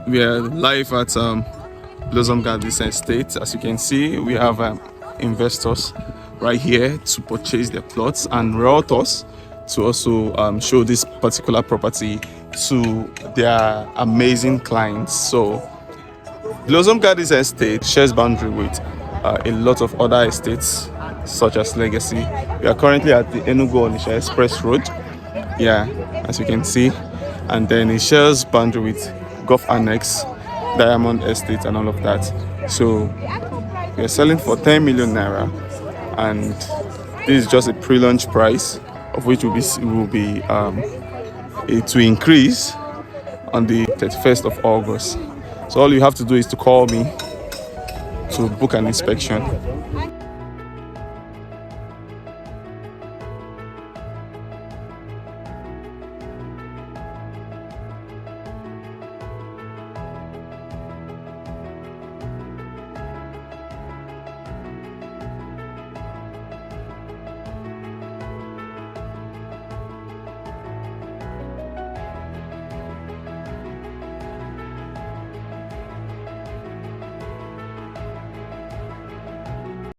We are live at Blossom Gardens Estate. As you can see, we have investors right here to purchase their plots and realtors to also show this particular property to their amazing clients. So Blossom Gardens Estate shares boundary with a lot of other estates such as Legacy. We are currently at the Enugu Onitsha Express Road. Yeah, as you can see, and then it shares boundary with Gulf Annex, Diamond Estate, and all of that. So we are selling for 10 million naira, and this is just a pre-launch price, of which will be to increase on the 31st of August. So all you have to do is to call me to book an inspection.